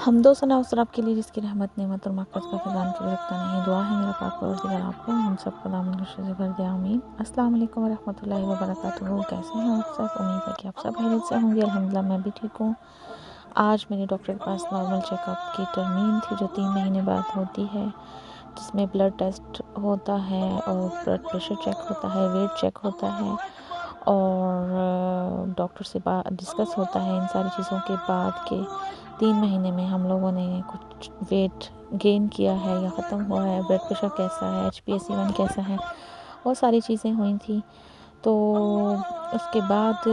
हमदो सना उस रब के लिए जिसकी रहमत नेमत और मग़फ़िरत का ख़ज़ाना कभी रुकता नहीं। दुआ है मेरा पाक परवरदिगार आपको हम सबको दामन खुशी से भर दे, आमीन। अस्सलाम वालेकुम व रहमतुल्लाहि व बरकातुहू। कैसे हैं आप सब? उम्मीद है कि आप सब खैरियत से होंगे। अल्हम्दुलिल्लाह मैं भी ठीक हूँ। आज मेरे डॉक्टर के पास नॉर्मल चेकअप की टर्मीन थी जो 3 महीने बाद होती है, जिसमें ब्लड टेस्ट होता है और ब्लड प्रेशर चेक होता है, वेट चेक होता है और डॉक्टर से डिस्कस होता है। इन सारी चीज़ों के बाद के 3 महीने में हम लोगों ने कुछ वेट गेन किया है या ख़त्म हुआ है, ब्लड प्रेशर कैसा है, HbA1c कैसा है, वो सारी चीज़ें हुई थी। तो उसके बाद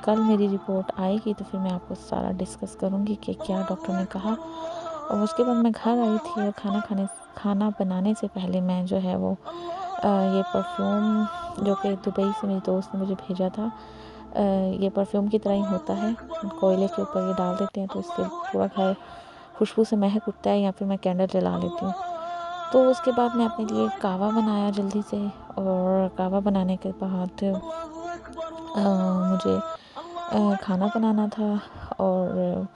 कल मेरी रिपोर्ट आएगी तो फिर मैं आपको सारा डिस्कस करूँगी कि क्या डॉक्टर ने कहा। और उसके बाद मैं घर आई थी और खाना बनाने से पहले मैं जो है वो ये परफ्यूम जो कि दुबई से मेरी दोस्त ने मुझे भेजा था, ये परफ्यूम की तरह ही होता है, कोयले के ऊपर ये डाल देते हैं तो इससे पूरा घर खुशबू से महक उठता है, या फिर मैं कैंडल जला लेती हूँ। तो उसके बाद मैं अपने लिए कहवा बनाया जल्दी से, और कहवा बनाने के बाद मुझे खाना बनाना था और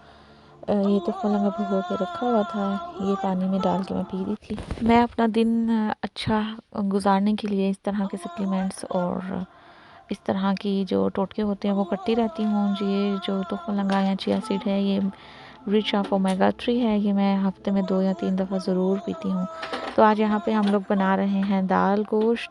ये तो खलंगा भिगो के रखा हुआ था, ये पानी में डाल के मैं पी रही थी। मैं अपना दिन अच्छा गुजारने के लिए इस तरह के सप्लीमेंट्स और इस तरह की जो टोटके होते हैं वो करती रहती हूँ। ये जो तो खलंगा या चिया सीड है, ये रिच ऑफ ओमेगा 3 है, ये मैं हफ्ते में 2 या 3 दफ़ा ज़रूर पीती हूँ। तो आज यहाँ पे हम लोग बना रहे हैं दाल गोश्त,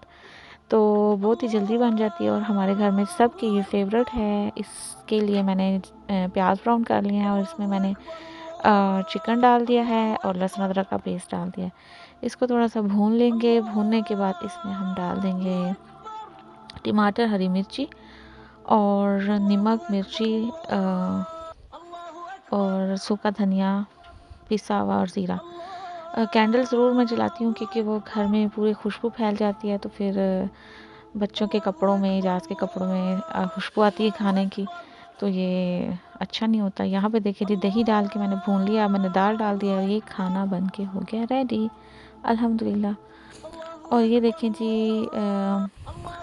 तो बहुत ही जल्दी बन जाती है और हमारे घर में सबकी ये फेवरेट है। इसके लिए मैंने प्याज ब्राउन कर लिया है और इसमें मैंने चिकन डाल दिया है और लहसुन अदरक का पेस्ट डाल दिया है। इसको थोड़ा सा भून लेंगे। भूनने के बाद इसमें हम डाल देंगे टमाटर, हरी मिर्ची और नमक, मिर्ची और सूखा धनिया पिसा हुआ और ज़ीरा। कैंडल ज़रूर मैं जलाती हूँ क्योंकि वो घर में पूरी खुशबू फैल जाती है, तो फिर बच्चों के कपड़ों में, इजाज़ के कपड़ों में खुशबू आती है खाने की, तो ये अच्छा नहीं होता। यहाँ पे देखिए जी, दही डाल के मैंने भून लिया, मैंने दाल डाल दिया और ये खाना बन के हो गया रेडी, अल्हम्दुलिल्लाह। और ये देखें जी,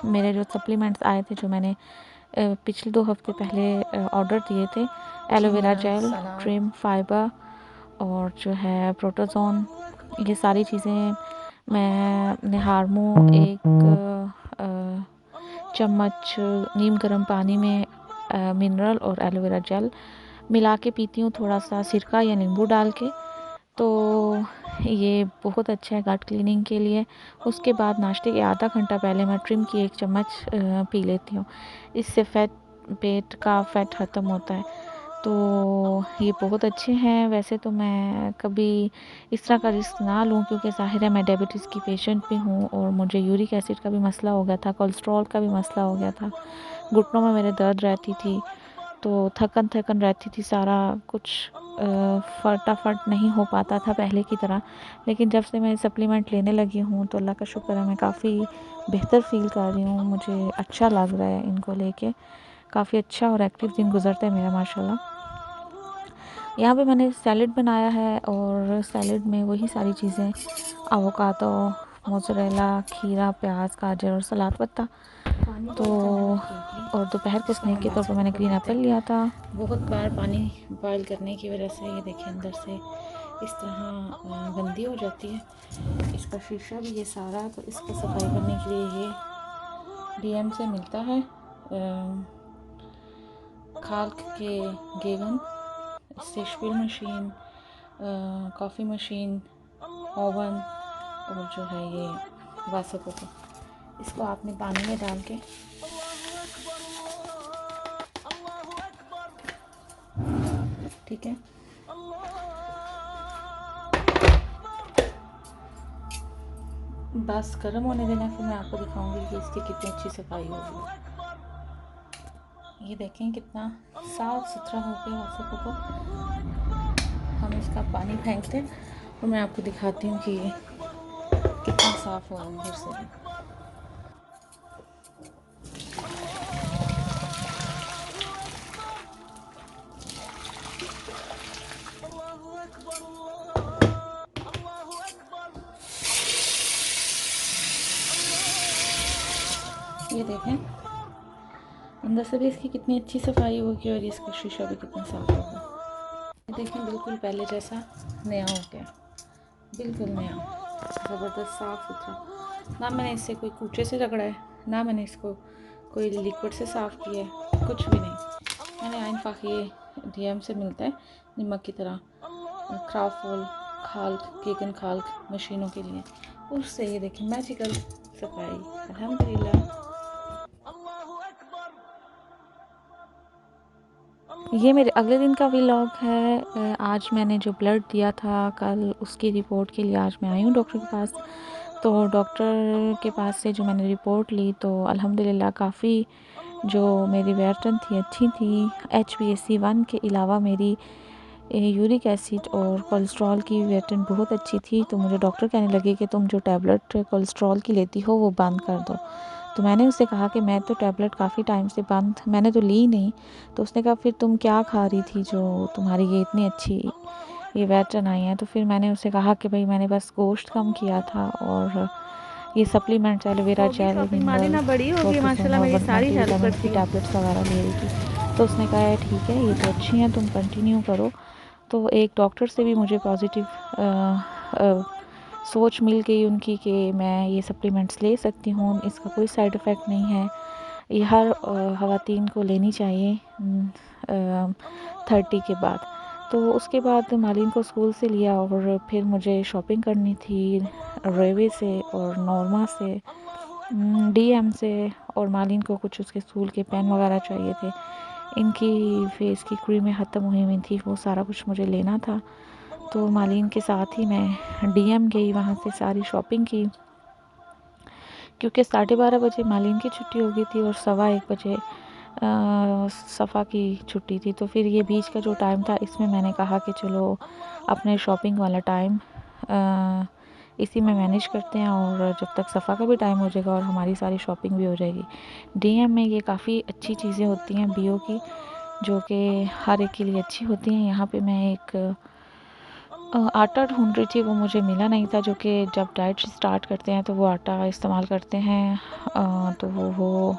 मेरे जो सप्लीमेंट्स आए थे जो मैंने पिछले 2 हफ्ते पहले ऑर्डर दिए थे, एलोवेरा जेल, ट्रिम फाइबर और जो है प्रोटोज़ोन, ये सारी चीज़ें मैंने हारमो 1 चम्मच नीम गर्म पानी में मिनरल और एलोवेरा जेल मिला के पीती हूँ, थोड़ा सा सिरका या नींबू डाल के। तो ये बहुत अच्छा है गट क्लीनिंग के लिए। उसके बाद नाश्ते के आधा घंटा पहले मैं ट्रिम की 1 चम्मच पी लेती हूँ। इससे पेट का फैट ख़त्म होता है, तो ये बहुत अच्छे हैं। वैसे तो मैं कभी इस तरह का रिस्क ना लूँ क्योंकि ज़ाहिर है मैं डायबिटीज़ की पेशेंट भी हूँ और मुझे यूरिक एसिड का भी मसला हो गया था, कोलेस्ट्रॉल का भी मसला हो गया था, घुटनों में मेरे दर्द रहती थी, तो थकन रहती थी, सारा कुछ फटाफट नहीं हो पाता था पहले की तरह। लेकिन जब से मैं सप्लीमेंट लेने लगी हूँ तो अल्लाह का शुक्र है, मैं काफ़ी बेहतर फ़ील कर रही हूँ, मुझे अच्छा लग रहा है इनको लेके, काफ़ी अच्छा और एक्टिव दिन गुजरता है मेरा माशाल्लाह। यहाँ पे मैंने सैलेड बनाया है और सैलेड में वही सारी चीज़ें, एवोकाडो, मोज़रेला, खीरा, प्याज, गाजर और सलाद पत्ता। तो और दोपहर के स्नैक के तौर पर मैंने ग्रीन एप्पल लिया था। बहुत बार पानी बॉयल करने की वजह से ये देखिए अंदर से इस तरह गंदी हो जाती है। इसका शीशा भी ये सारा, तो इसको सफाई करने के लिए ये DM से मिलता है खाल्क के गेवन, special machine, coffee machine, oven और जो है ये वासकों। इसको आपने पानी में डाल के ठीक है, बस गर्म होने देना, फिर मैं आपको दिखाऊंगी कि इसकी कितनी अच्छी सफाई होगी। ये देखें कितना साफ़ सुथरा हो गया वासकों को। हम इसका पानी फेंकते हैं और मैं आपको दिखाती हूँ कि कितना साफ़ हुआ अंदर से। ये देखें अंदर से भी इसकी कितनी अच्छी सफाई होगी और इसका शीशा भी कितना साफ़ होगा। देखें बिल्कुल पहले जैसा नया हो गया, बिल्कुल नया, ज़बरदस्त साफ़ सुथरा। ना मैंने इससे कोई कूचे से रगड़ा है, ना मैंने इसको कोई लिक्विड से साफ़ किया है, कुछ भी नहीं। मैंने आइन पाक ये डीएम से मिलता है नमक की तरह, क्राफ्टफुल खाल्क केकन खाल्क मशीनों के लिए, उससे ये देखें मैजिकल सफाई अल्हम्दुलिल्लाह। ये मेरे अगले दिन का व्लॉग है। आज मैंने जो ब्लड दिया था कल, उसकी रिपोर्ट के लिए आज मैं आई हूँ डॉक्टर के पास। तो डॉक्टर के पास से जो मैंने रिपोर्ट ली तो अल्हम्दुलिल्लाह काफ़ी जो मेरी वेटन थी अच्छी थी। HbA1c के अलावा मेरी यूरिक एसिड और कोलेस्ट्रॉल की वेटन बहुत अच्छी थी। तो मुझे डॉक्टर कहने लगे कि तुम जो टैबलेट कोलेस्ट्रॉल की लेती हो वो बंद कर दो। तो मैंने उससे कहा कि मैं तो टैबलेट काफ़ी टाइम से बंद मैंने तो ली नहीं। तो उसने कहा फिर तुम क्या खा रही थी जो तुम्हारी ये इतनी अच्छी ये वेटन आई है। तो फिर मैंने उससे कहा कि भाई मैंने बस गोश्त कम किया था और ये सप्लीमेंट्स एलोवेरा जेल मिनरल बड़ी होगी प्रोटोजन माशाल्लाह, और मेरी सारी हेल्प मल्टीविटामिन की करती है। टैबलेट्स वगैरह ले रही थी। तो उसने कहा ठीक है ये तो अच्छी हैं, तुम कंटिन्यू करो। तो एक डॉक्टर से भी मुझे पॉजिटिव सोच मिल गई उनकी कि मैं ये सप्लीमेंट्स ले सकती हूँ, इसका कोई साइड इफ़ेक्ट नहीं है, ये हर ख़वातीन को लेनी चाहिए 30 के बाद। तो उसके बाद मालिन को स्कूल से लिया और फिर मुझे शॉपिंग करनी थी रेवे से और नॉर्मा से, डीएम से, और मालिन को कुछ उसके स्कूल के पेन वगैरह चाहिए थे। इनकी फेस की क्रीमें ख़त्म हुई थी, वो सारा कुछ मुझे लेना था। तो मालिन के साथ ही मैं डीएम गई, वहाँ से सारी शॉपिंग की, क्योंकि 12:30 बजे मालिन की छुट्टी हो गई थी और 1:15 बजे सफ़ा की छुट्टी थी। तो फिर ये बीच का जो टाइम था इसमें मैंने कहा कि चलो अपने शॉपिंग वाला टाइम इसी में मैनेज करते हैं और जब तक सफ़ा का भी टाइम हो जाएगा और हमारी सारी शॉपिंग भी हो जाएगी। डीएम में ये काफ़ी अच्छी चीज़ें होती हैं बीओ की, जो कि हर एक के लिए अच्छी होती हैं। यहाँ पे मैं एक आटा ढूंढ रही थी, वो मुझे मिला नहीं था, जो कि जब डाइट स्टार्ट करते हैं तो वो आटा इस्तेमाल करते हैं, तो वो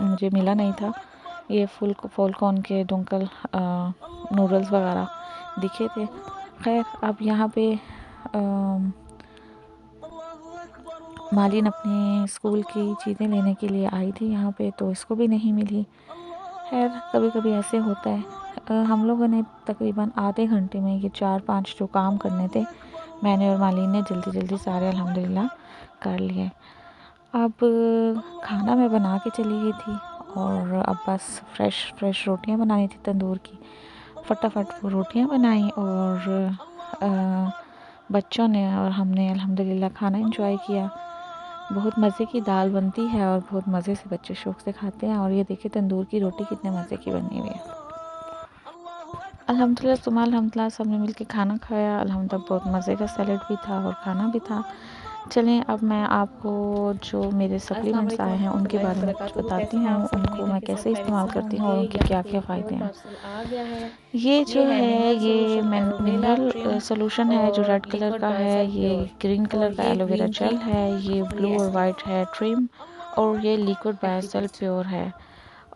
मुझे मिला नहीं था। ये फुलकॉर्न के डुंकल नूडल्स वगैरह दिखे थे। खैर अब यहाँ पे मालिन अपने स्कूल की चीज़ें लेने के लिए आई थी यहाँ पे, तो इसको भी नहीं मिली। खैर कभी कभी ऐसे होता है। हम लोगों ने तकरीबन आधे घंटे में ये 4-5 जो काम करने थे मैंने और मालिन ने जल्दी जल्दी सारे अल्हम्दुलिल्लाह कर लिए। अब खाना मैं बना के चली गई थी और अब बस फ्रेश रोटियां बनानी थी तंदूर की। फटाफट वो रोटियां बनाई और बच्चों ने और हमने अल्हम्दुलिल्लाह खाना एंजॉय किया। बहुत मज़े की दाल बनती है और बहुत मज़े से बच्चे शौक़ से खाते हैं। और ये देखिए तंदूर की रोटी कितने मज़े की बनी हुई है। अल्हम्दुलिल्लाह सब ने मिल के खाना खाया। अल्हम्दुलिल्लाह बहुत मज़े का सैलेड भी था और खाना भी था। चलें अब मैं आपको जो मेरे अस्सलाम सप्लीमेंट्स आए वालेकुम हैं उनके रहमतुल्लाहि व बारे में कुछ बरकातुहू। बताती कैसे हैं हूँ, आप सब? उनको उम्मीद है मैं कि सब कैसे खैरियत इस्तेमाल से करती हूँ और होंगे। उनके यहाँ क्या पे क्या एक फ़ायदे और हैं। पार्सल आ गया है। ये ये जो है है मिनरल ये solution aloe vera mineral trim solution है जो और रेड कलर लिक्विड का है, बायोसेल ये प्योर, ग्रीन और कलर का ये एलोवेरा ग्रीन की जेल है, ये फुली ब्लू और एक्टिव वाइट है ट्रिम, और ये लिक्विड बायोसेल एक्टिवेट। प्योर है,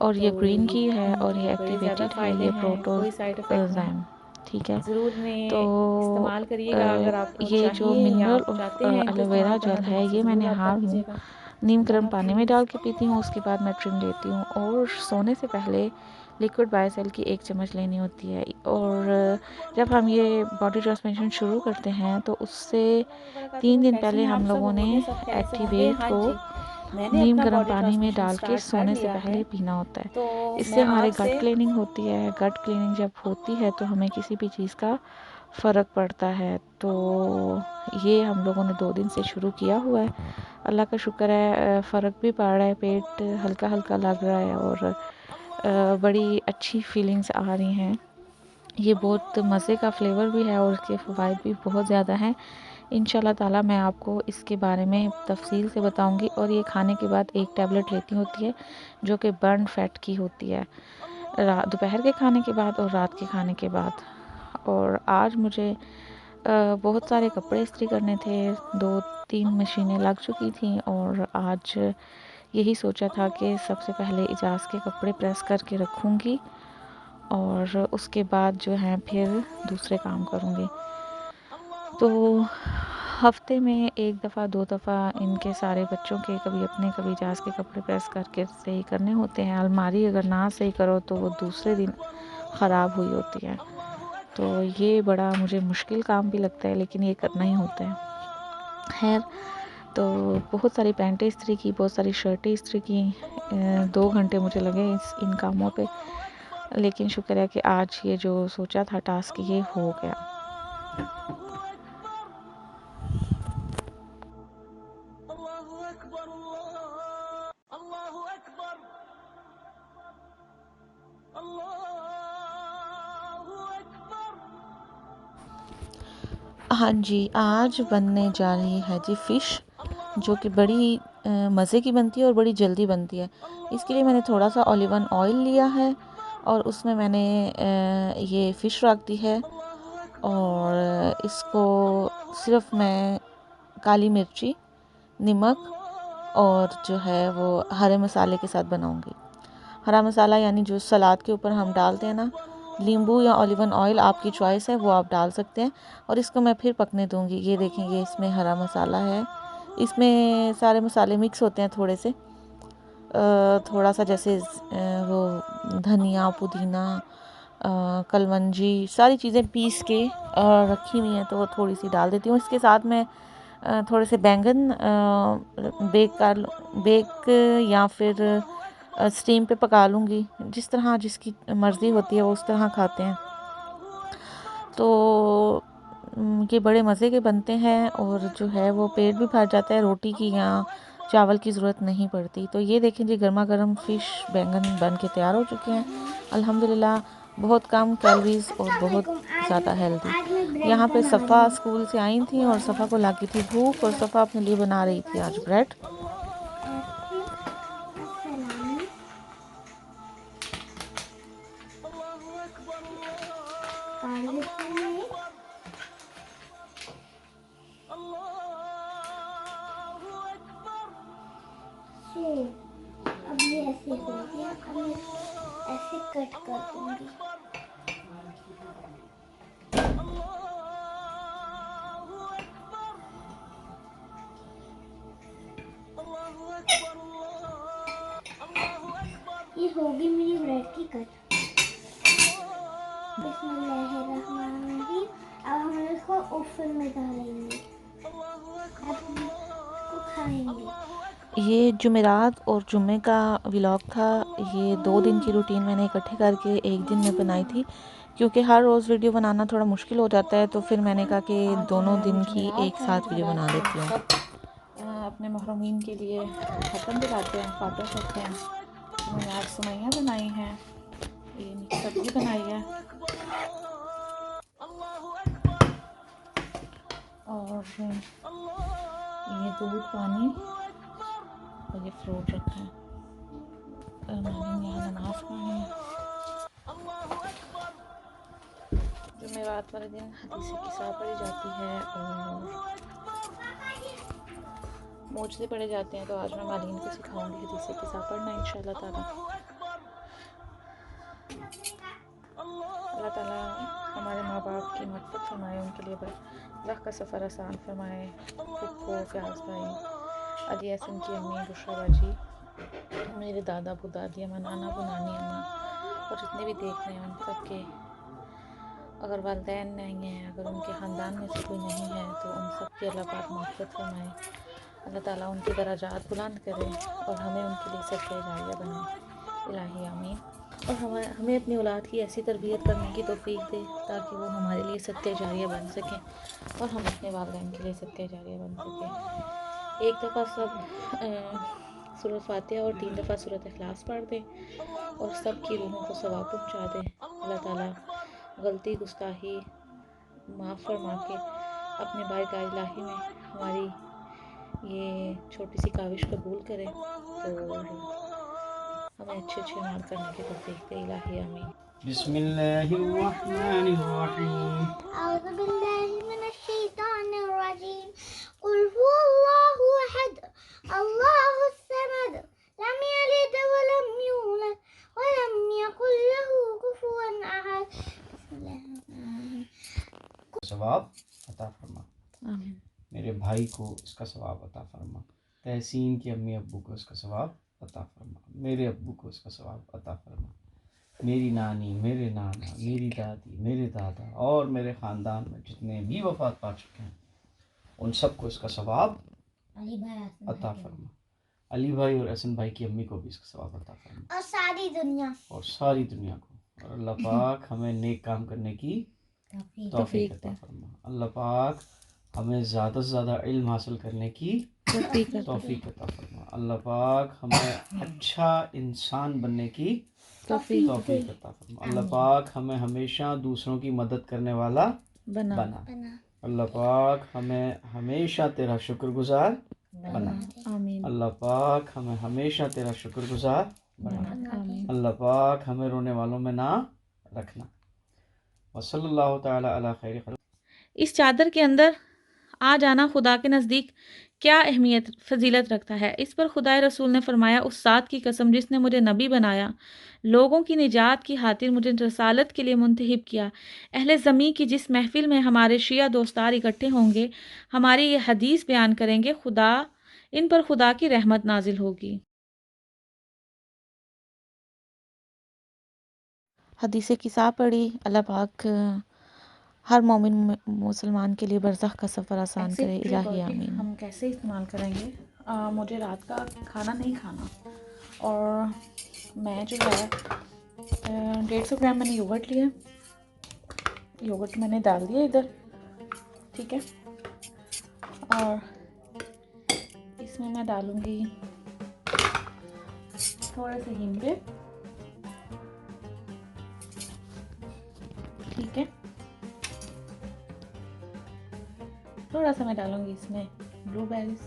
और तो ये ग्रीन की है और ये बड़े ज़्यादा एक्टिवेटेड है, फ़ायदे ये हैं, कोई साइड इफ़ेक्ट नहीं। प्रोटोजैम। ठीक है। ज़रूर तो इन्हें इस्तेमाल करिएगा। अगर आपको ये जो चाहिए या मिनरल आप चाहते हैं इनको एलोवेरा इस्तेमाल जेल करना तो है मुझसे ये मैं ज़रूर रब्ता नहा लूँ, कीजिएगा। नीम अल्लाह गर्म पानी में हाफ़िज़। डाल के पीती हूँ, उसके बाद मैं ट्रिम लेती हूँ, और सोने से पहले लिक्विड बायोसेल की 1 चम्मच लेनी होती है। और जब हम ये बॉडी ट्रांसफॉर्मेशन शुरू करते हैं तो उससे 3 दिन कैसे पहले हैं आप हम सब? लोगों ने उम्मीद है सब खैरियत से होंगे। एक्टिवेट हाँ को जी, मैंने नीम अपना गर्म बॉडी पानी में ट्रांसमिशन डाल के स्टार्ट कर सोने से लिया है। पहले पीना होता है। तो इससे मैं हमारे आज गट से क्लीनिंग होती है। गट क्लीनिंग जब होती है तो हमें किसी भी चीज़ का फ़र्क पड़ता है। तो ये हम लोगों ने 2 दिन से शुरू किया हुआ है। अल्लाह का शुक्र है, फ़र्क भी पड़ रहा है, पेट हल्का हल्का लग रहा है और बड़ी अच्छी फीलिंग्स आ रही हैं। ये बहुत मज़े का फ्लेवर भी है और इसके फ़वाइद भी बहुत ज़्यादा हैं। इंशाल्लाह ताला मैं आपको इसके बारे में तफ़सील से बताऊंगी। और ये खाने के बाद एक टैबलेट लेती होती है जो कि बर्न फैट की होती है, दोपहर के खाने के बाद और रात के खाने के बाद। और आज मुझे बहुत सारे कपड़े इस्त्री करने थे, 2-3 मशीनें लग चुकी थी और आज यही सोचा था कि सबसे पहले इजाज़ के कपड़े प्रेस करके रखूँगी और उसके बाद जो है फिर दूसरे काम करूँगी। तो हफ्ते में 1 दफ़ा 2 दफ़ा इनके सारे बच्चों के, कभी अपने कभी जास के कपड़े प्रेस करके सही करने होते हैं। अलमारी अगर ना सही करो तो वो दूसरे दिन ख़राब हुई होती है। तो ये बड़ा मुझे मुश्किल काम भी लगता है, लेकिन ये करना ही होता है। खैर, तो बहुत सारी पैंटें इस्त्री की, बहुत सारी शर्टें इस्त्री की। 2 घंटे मुझे लगे इन कामों पे, लेकिन शुक्र है कि आज ये जो सोचा था टास्क ये हो गया। हाँ जी, आज बनने जा रही है जी फ़िश, जो कि बड़ी मज़े की बनती है और बड़ी जल्दी बनती है। इसके लिए मैंने थोड़ा सा ऑलिवन ऑयल लिया है और उसमें मैंने ये फ़िश रख दी है और इसको सिर्फ़ मैं काली मिर्ची, नमक और जो है वो हरे मसाले के साथ बनाऊंगी। हरा मसाला यानी जो सलाद के ऊपर हम डालते हैं ना, नींबू या ऑलिवन ऑयल आपकी चॉइस है, वो आप डाल सकते हैं। और इसको मैं फिर पकने दूंगी। ये देखेंगे इसमें हरा मसाला है, इसमें सारे मसाले मिक्स होते हैं थोड़े से, थोड़ा सा जैसे वो धनिया, पुदीना, कलवंजी, सारी चीज़ें पीस के रखी हुई हैं, तो वो थोड़ी सी डाल देती हूँ। इसके साथ मैं थोड़े से बैंगन बेक या फिर स्टीम पे पका लूँगी। जिस तरह जिसकी मर्ज़ी होती है वो उस तरह खाते हैं। तो ये बड़े मज़े के बनते हैं और जो है वो पेट भी भर जाता है, रोटी की या चावल की ज़रूरत नहीं पड़ती। तो ये देखें जी, गर्मा गर्म फ़िश बैंगन बन के तैयार हो चुके हैं अल्हम्दुलिल्लाह। बहुत कम कैलोरीज़ और बहुत ज़्यादा हेल्दी। यहाँ पे सफ़ा स्कूल से आई थी और सफ़ा को लगी थी भूख और सफ़ा अपने लिए बना रही थी आज ब्रेड। अब ये ऐसे हो गया, अब मैं ऐसे कट कर दूंगी। ये होगी मेरी ब्रेड की कट। बिस्मिल्लाहिर्रहमानिर्रहीम। अब हम इसको ओवन में डालेंगे, अब हम इसको खाएंगे। ये जुमेरात और जुम्मे का व्लॉग था। ये 2 दिन की रूटीन मैंने इकट्ठे करके एक दिन में बनाई थी, क्योंकि हर रोज़ वीडियो बनाना थोड़ा मुश्किल हो जाता है। तो फिर मैंने कहा कि दोनों दिन की एक साथ वीडियो बना लेती हूँ। अपने महरूमीन के लिए खत्म दिलाते हैं, फातह करते हैं। मैंने आज सेवइयाँ बनाई हैं, ये मिक्स सब्ज़ी बनाई है और ये दूध, पानी और ये फ्रूट रखा है। मैंने यहाँ नमाज़ पढ़ी है। जुमेरात वाले दिन हदीस किसा पढ़ी जाती है और मोजले पढ़े जाते हैं। तो आज मैं मालीन को सिखाऊंगी हदीस किसा पढ़ना इंशाल्लाह ताला। अल्लाह ताला हमारे माँ बाप की मग़फ़िरत फरमाए, उनके लिए अल्लाह का सफ़र आसान फरमाए। फुप्पो, प्याज भाई, अली हसन की अम्मी, बुशरा बाजी, मेरे दादा बुदादी अम्मा, नाना बुनानी अम्मा और जितने भी देख रहे हैं उन सब के, अगर वालिदैन नहीं हैं, अगर उनके ख़ानदान में से कोई नहीं है, तो उन सब की अल्लाह पाक मग़फ़िरत फरमाए। अल्लाह ताला उनकी दराजात बुलंद करे और हमें उनके लिए सदक़े जारिया बनाए। इलाही आमीन। और हमें अपनी औलाद की ऐसी तरबियत करने की तौफ़ीक दे ताकि वो हमारे लिए सदक़े जारिया बन सकें और हम अपने वालिदैन के लिए सदक़े जारिया बन सकें। एक दफ़ा सब सूरत फ़ातिहा और 3 दफ़ा सूरत इखलास पढ़ दें और सब की रूहों को सवाब पहुँचा दें। अल्लाह ताला गलती गुस्ताही माफ़ फरमा के अपने बारगाह इलाही में हमारी ये छोटी सी काविश कबूल करें और हमें अच्छे अच्छे अमाल करने की तौफ़ीक दे। इलाही आमीन। बिस्मिल्लाहिर्रहमानिर्रहीम। औज़ु बिल्लाहि मिनश्शैतानिर्रजीम। कुल हुवल्लाहु अहद, अल्लाहुस समद, लम यलिद व लम यूलद व लम यकुल लहू कुफुवन सवाब अता फरमा। आमीन। मेरे भाई को इसका सवाब अता फरमा। तहसीन के अम्मी अब्बू को इसका सवाब अता फरमा। मेरे अब्बू को इसका सवाब अता फरमा। मेरी नानी, मेरे नाना, मेरी दादी, मेरे दादा और मेरे ख़ानदान में जितने भी वफ़ात पा चुके हैं उन सबको इसका सवाब अली भाई अता फरमा। अली भाई और हसन भाई की अम्मी को भी इसका सवाब अता फरमा और सारी दुनिया को। और अल्लाह पाक हमें नेक काम करने की तौफीक अता फरमा। अल्लाह पाक हमें ज़्यादा से ज़्यादा इल्म हासिल करने की तौफीक अता फरमा। अल्लाह पाक हमें अच्छा इंसान बनने की तौफीक अता फरमा। अल्लाह पाक हमें हमेशा दूसरों की मदद करने वाला बना। अल्लाह पाक हमें हमेशा तेरा शुक्रगुजार बना। आमीन। अल्लाह पाक हमें हमेशा तेरा शुक्रगुजार बना। आमीन। अल्लाह पाक हमें रोने वालों में ना रखना। वसल्लल्लाहु ताला अला खैर खल्क़। इस चादर के अंदर आ जाना खुदा के नज़दीक क्या अहमियत फजीलत रखता है। इस पर खुदाए रसूल ने फरमाया, उस ज़ात की कसम जिसने मुझे नबी बनाया, लोगों की निजात की खातिर मुझे रसालत के लिए मुंतखब किया, अहले ज़मी की जिस महफिल में हमारे शिया दोस्तार इकट्ठे होंगे हमारी ये हदीस बयान करेंगे, इन पर खुदा की रहमत नाजिल होगी। हदीस किसा पढ़ी। अल्लाह पाक हर मोमिन मुसलमान के लिए बरज़ख का सफ़र आसान करे। इलाही आमीन। हम कैसे इस्तेमाल करेंगे? मुझे रात का खाना नहीं खाना और मैं जो है 150 ग्राम मैंने योगर्ट लिया। योगर्ट मैंने डाल दिया इधर, ठीक है। और इसमें मैं डालूँगी थोड़ा सा हींग, ठीक है। थोड़ा सा मैं डालूंगी इसमें ब्लूबेरीज।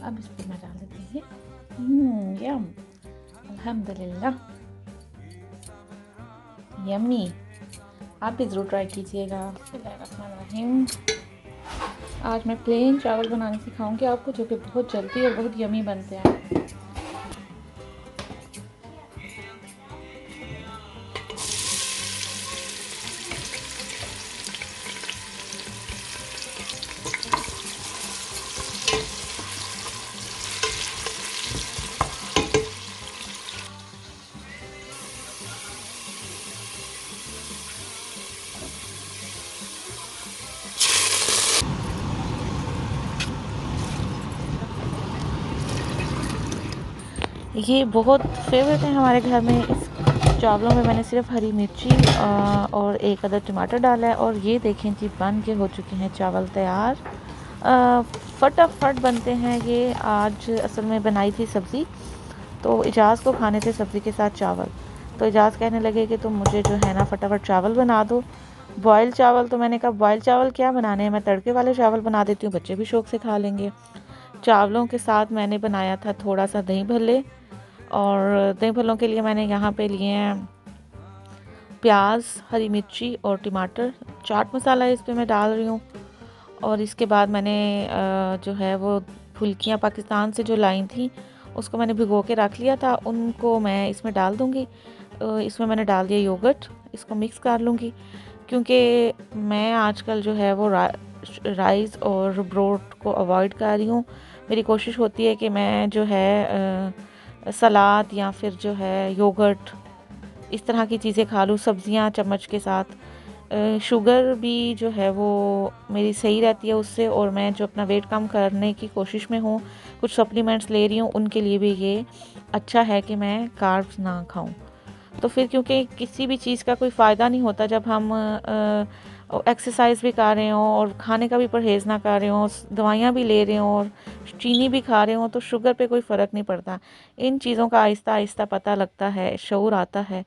अब इस पर मैं डाल देती हूँ यम। अल्हम्दुलिल्लाह, यम्मी। आप भी ज़रूर ट्राई कीजिएगा। बिस्मिल्लाहिर्रहमानिर्रहीम। आज मैं प्लेन चावल बनाने सिखाऊंगी आपको, जो कि बहुत जल्दी और बहुत यम्मी बनते हैं। ये बहुत फेवरेट है हमारे घर में। इस चावलों में मैंने सिर्फ हरी मिर्ची और एक अदर टमाटर डाला है। और ये देखें जी, बन के हो चुके हैं चावल तैयार। फटाफट बनते हैं ये। आज असल में बनाई थी सब्ज़ी, तो इजाज़ को खाने थे सब्ज़ी के साथ चावल। तो इजाज़ कहने लगे कि तुम मुझे जो है ना फटाफट चावल बना दो, बॉयल चावल। तो मैंने कहा बॉयल चावल क्या बनाने हैं, मैं तड़के वाले चावल बना देती हूँ, बच्चे भी शौक़ से खा लेंगे। चावलों के साथ मैंने बनाया था थोड़ा सा दही भल्ले। और दही भल्लों के लिए मैंने यहाँ पे लिए हैं प्याज, हरी मिर्ची और टमाटर। चाट मसाला इस पे मैं डाल रही हूँ। और इसके बाद मैंने जो है वो फुल्कियाँ पाकिस्तान से जो लाई थी उसको मैंने भिगो के रख लिया था, उनको मैं इसमें डाल दूँगी। इसमें मैंने डाल दिया योगर्ट, इसको मिक्स कर लूँगी। क्योंकि मैं आजकल जो है वो राइस और ब्रोड को अवॉइड कर रही हूँ। मेरी कोशिश होती है कि मैं जो है सलाद या फिर जो है योगर्ट इस तरह की चीज़ें खा लूँ, सब्ज़ियाँ चम्मच के साथ। शुगर भी जो है वो मेरी सही रहती है उससे। और मैं जो अपना वेट कम करने की कोशिश में हूँ, कुछ सप्लीमेंट्स ले रही हूँ, उनके लिए भी ये अच्छा है कि मैं कार्ब्स ना खाऊं। तो फिर क्योंकि किसी भी चीज़ का कोई फ़ायदा नहीं होता जब हम एक्सरसाइज भी कर रहे हों और खाने का भी परहेज़ ना कर रहे हों, दवाइयाँ भी ले रहे हों और चीनी भी खा रहे हों, तो शुगर पे कोई फ़र्क नहीं पड़ता। इन चीज़ों का आहिस्ता आहिस्ता पता लगता है, शऊर आता है।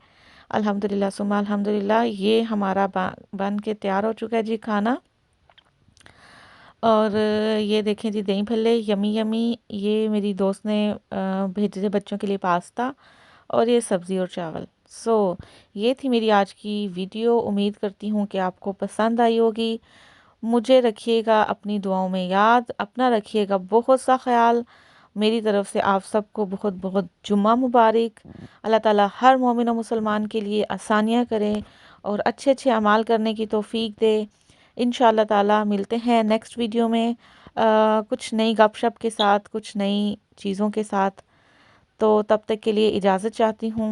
अल्हम्दुलिल्लाह सुम्मा अल्हम्दुलिल्लाह। ये हमारा बन के तैयार हो चुका है जी खाना। और ये देखें जी, दही भल्ले यमी यमी। ये मेरी दोस्त ने भेजे थे बच्चों के लिए पास्ता, और ये सब्ज़ी और चावल। ये थी मेरी आज की वीडियो। उम्मीद करती हूँ कि आपको पसंद आई होगी। मुझे रखिएगा अपनी दुआओं में याद, अपना रखिएगा बहुत सा ख्याल। मेरी तरफ से आप सबको बहुत बहुत जुम्मा मुबारक। अल्लाह ताला हर मोमिन और मुसलमान के लिए आसानियाँ करें और अच्छे अच्छे अमाल करने की तौफीक दे। इंशाल्लाह ताला मिलते हैं नेक्स्ट वीडियो में कुछ नई गपशप के साथ, कुछ नई चीज़ों के साथ। तो तब तक के लिए इजाज़त चाहती हूँ।